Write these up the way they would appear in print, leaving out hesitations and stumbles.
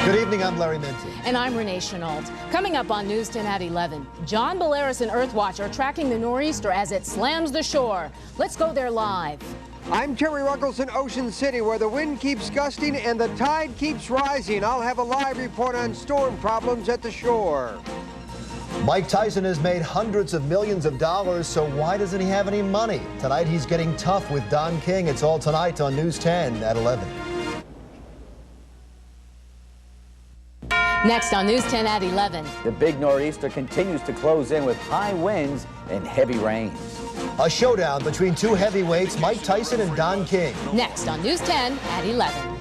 Good evening, I'm Larry Minty. And I'm Renee Chenault. Coming up on News 10 at 11, John Bolaris and Earthwatch are tracking the nor'easter as it slams the shore. Let's go there live. I'm Terry Ruggles in Ocean City, where the wind keeps gusting and the tide keeps rising. I'll have a live report on storm problems at the shore. Mike Tyson has made hundreds of millions of dollars, so why doesn't he have any money? Tonight he's getting tough with Don King. It's all tonight on News 10 at 11. Next on News 10 at 11. The big nor'easter continues to close in with high winds and heavy rains. A showdown between two heavyweights, Mike Tyson and Don King. Next on News 10 at 11.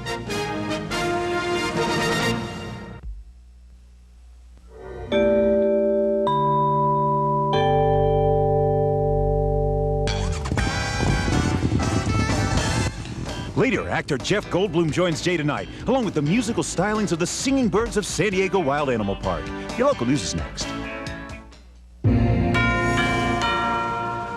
Later, actor Jeff Goldblum joins Jay tonight, along with the musical stylings of the Singing Birds of San Diego Wild Animal Park. Your local news is next.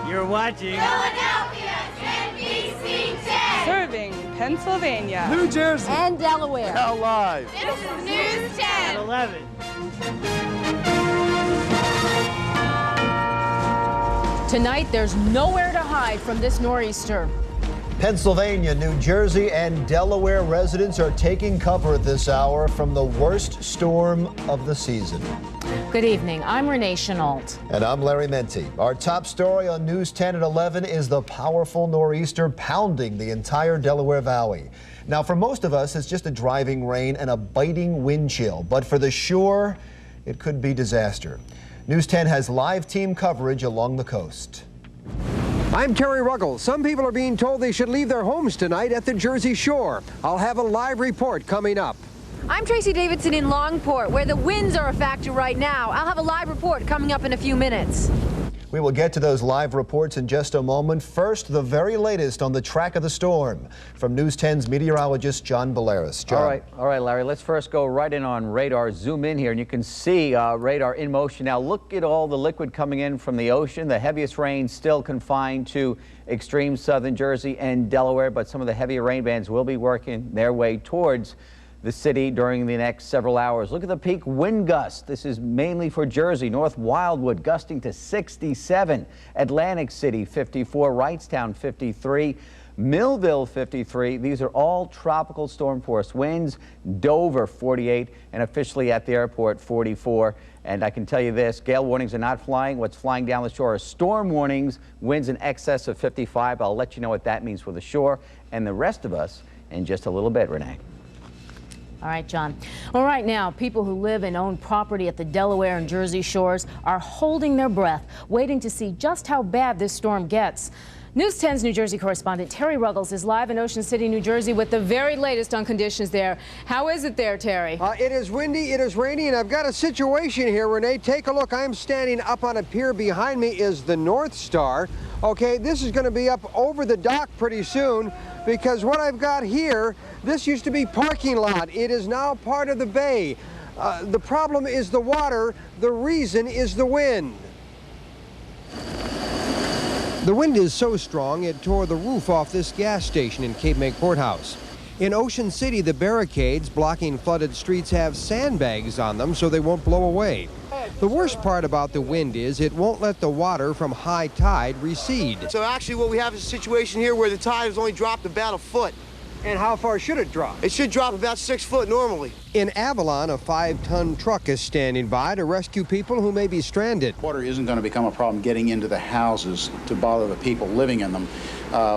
You're watching Philadelphia's NBC 10. Serving Pennsylvania, New Jersey, And Delaware. now live This is News 10. at 11. Tonight, there's nowhere to hide from this nor'easter. Pennsylvania, New Jersey, and Delaware residents are taking cover at this hour from the worst storm of the season. Good evening. I'm Renee Chenault. And I'm Larry Minty. Our top story on News 10 at 11 is the powerful nor'easter pounding the entire Delaware Valley. Now, for most of us, it's just a driving rain and a biting wind chill. But for the shore, it could be disaster. News 10 has live team coverage along the coast. I'm Terry Ruggles. Some people are being told they should leave their homes tonight at the Jersey Shore. I'll have a live report coming up. I'm Tracy Davidson in Longport, where the winds are a factor right now. I'll have a live report coming up in a few minutes. We will get to those live reports in just a moment. First, the very latest on the track of the storm from News 10's meteorologist John Bolaris. John. All right, Larry, let's first go right in on radar. Zoom in here, and you can see radar in motion. Now, look at all the liquid coming in from the ocean. The heaviest rain still confined to extreme southern Jersey and Delaware, but some of the heavier rain bands will be working their way towards the city during the next several hours. Look at the peak wind gust. This is mainly for Jersey. North Wildwood gusting to 67. Atlantic City 54. Wrightstown 53. Millville 53. These are all tropical storm force winds. Dover 48, and officially at the airport 44. And I can tell you this, gale warnings are not flying. What's flying down the shore are storm warnings, winds in excess of 55. I'll let you know what that means for the shore and the rest of us in just a little bit, Renee. All right, John. Well, right now, people who live and own property at the Delaware and Jersey shores are holding their breath, waiting to see just how bad this storm gets. News 10's New Jersey correspondent Terry Ruggles is live in Ocean City, New Jersey with the very latest on conditions there. How is it there, Terry? It is windy, it is rainy, and I've got a situation here, Renee. Take a look. I'm standing up on a pier. Behind me is the North Star. Okay, this is going to be up over the dock pretty soon, because what I've got here, this used to be parking lot. It is now part of the bay. The problem is the water. The reason is the wind. The wind is so strong it tore the roof off this gas station in Cape May Courthouse. In Ocean City, the barricades blocking flooded streets have sandbags on them so they won't blow away. The worst part about the wind is it won't let the water from high tide recede. So actually what we have is a situation here where the tide has only dropped about a foot. And how far should it drop? It should drop about 6 foot normally. In Avalon, a 5-ton truck is standing by to rescue people who may be stranded. Water isn't going to become a problem getting into the houses to bother the people living in them.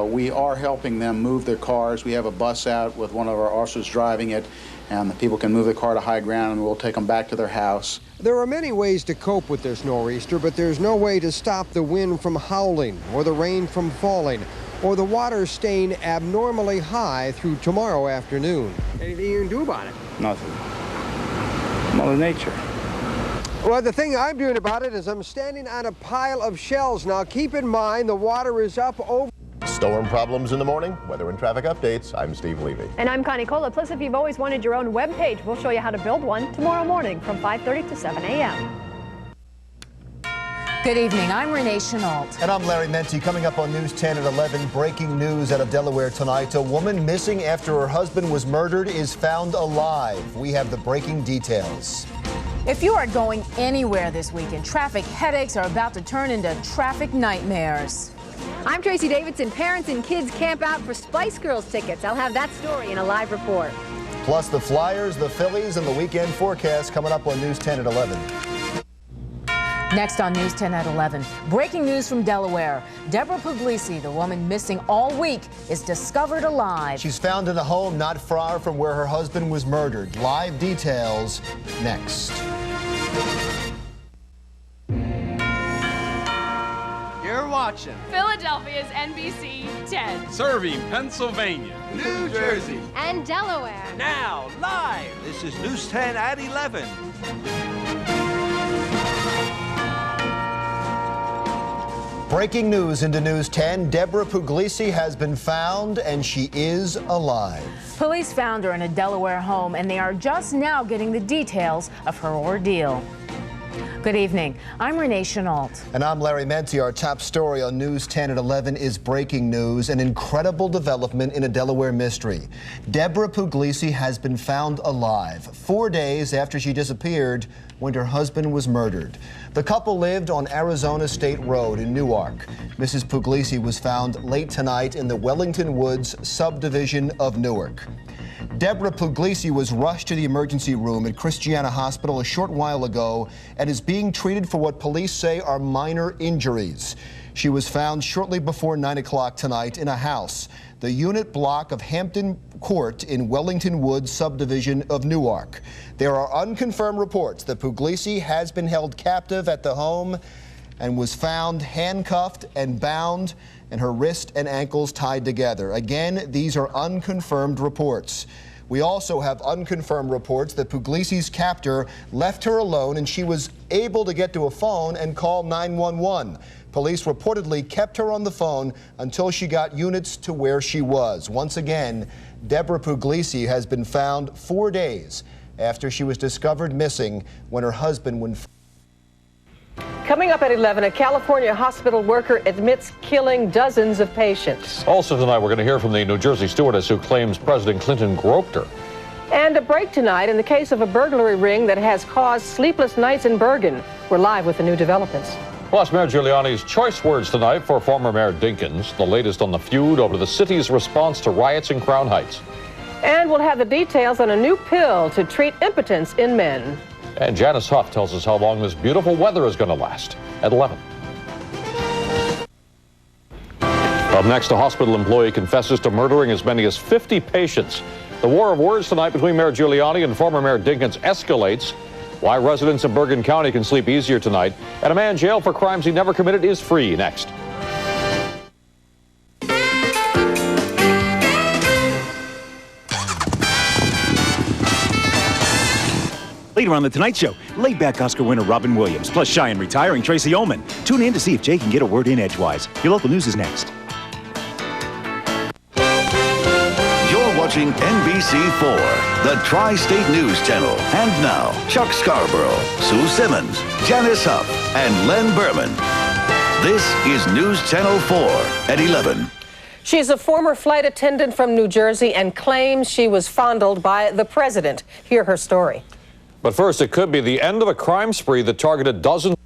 We are helping them move their cars. We have a bus out with one of our officers driving it, and the people can move the car to high ground, and we'll take them back to their house. There are many ways to cope with this nor'easter, but there's no way to stop the wind from howling or the rain from falling, or the water staying abnormally high through tomorrow afternoon. Anything you can do about it? Nothing. Mother Nature. Well, the thing I'm doing about it is I'm standing on a pile of shells. Now, keep in mind the water is up over. Storm problems in the morning, weather and traffic updates. I'm Steve Levy. And I'm Connie Cola. Plus, if you've always wanted your own web page, we'll show you how to build one tomorrow morning from 5:30 to 7 a.m. Good evening. I'm Renee Chenault. And I'm Larry Menti. Coming up on News 10 at 11, breaking news out of Delaware tonight. A woman missing after her husband was murdered is found alive. We have the breaking details. If you are going anywhere this weekend, traffic headaches are about to turn into traffic nightmares. I'm Tracy Davidson. Parents and kids camp out for Spice Girls tickets. I'll have that story in a live report. Plus the Flyers, the Phillies, and the weekend forecast coming up on News 10 at 11. Next on News 10 at 11, breaking news from Delaware. Deborah Puglisi, the woman missing all week, is discovered alive. She's found in a home not far from where her husband was murdered. Live details next. You're watching Philadelphia's NBC 10. Serving Pennsylvania, New Jersey, And Delaware. now live. This is News 10 at 11. Breaking news into News 10. Deborah Puglisi has been found and she is alive. Police found her in a Delaware home, and they are just now getting the details of her ordeal. Good evening. I'm Renee Chenault. And I'm Larry Menti. Our top story on News 10 at 11 is breaking news, an incredible development in a Delaware mystery. Deborah Puglisi has been found alive 4 days after she disappeared when her husband was murdered. The couple lived on Arizona State Road in Newark. Mrs. Puglisi was found late tonight in the Wellington Woods subdivision of Newark. Deborah Puglisi was rushed to the emergency room at Christiana Hospital a short while ago and is being treated for what police say are minor injuries. She was found shortly before 9 o'clock tonight in a house, the unit block of Hampton Court in Wellington Woods subdivision of Newark. There are unconfirmed reports that Puglisi has been held captive at the home and was found handcuffed and bound and her wrist and ankles tied together. Again, these are unconfirmed reports. We also have unconfirmed reports that Puglisi's captor left her alone and she was able to get to a phone and call 911. Police reportedly kept her on the phone until she got units to where she was. Once again, Deborah Puglisi has been found 4 days after she was discovered missing when her husband went. Coming up at 11, a California hospital worker admits killing dozens of patients. Also tonight, we're going to hear from the New Jersey stewardess who claims President Clinton groped her. And a break tonight in the case of a burglary ring that has caused sleepless nights in Bergen. We're live with the new developments. Plus, Mayor Giuliani's choice words tonight for former Mayor Dinkins, the latest on the feud over the city's response to riots in Crown Heights. And we'll have the details on a new pill to treat impotence in men. And Janice Huff tells us how long this beautiful weather is going to last at 11. Up next, a hospital employee confesses to murdering as many as 50 patients. The war of words tonight between Mayor Giuliani and former Mayor Dinkins escalates. Why residents in Bergen County can sleep easier tonight. And a man jailed for crimes he never committed is free next. Later on The Tonight Show, laid-back Oscar winner Robin Williams, plus shy and retiring Tracy Ullman. Tune in to see if Jay can get a word in edgewise. Your local news is next. You're watching NBC4, the Tri-State News Channel. And now, Chuck Scarborough, Sue Simmons, Janice Huff, and Len Berman. This is News Channel 4 at 11. She's a former flight attendant from New Jersey and claims she was fondled by the president. Hear her story. But first, it could be the end of a crime spree that targeted dozens.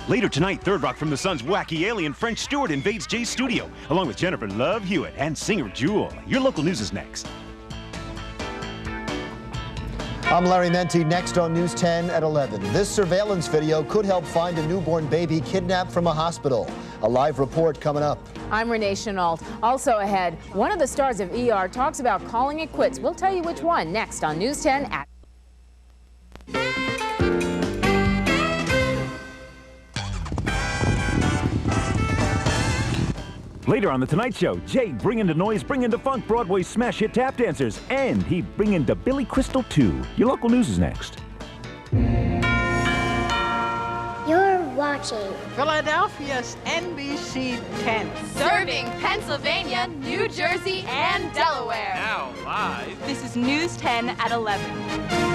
Later tonight, Third Rock from the Sun's wacky alien French steward invades Jay's studio, along with Jennifer Love Hewitt and singer Jewel. Your local news is next. I'm Larry Menti. Next on News 10 at 11. This surveillance video could help find a newborn baby kidnapped from a hospital. A live report coming up. I'm Renee Chenault. Also ahead, one of the stars of ER talks about calling it quits. We'll tell you which one next on News 10 at Later on The Tonight Show, Jay bringing the noise, bringing the funk, Broadway smash hit tap dancers, and he bringing the Billy Crystal too. Your local news is next. You're watching Philadelphia's NBC 10. Serving Pennsylvania, New Jersey, and Delaware. Now live. This is News 10 at 11.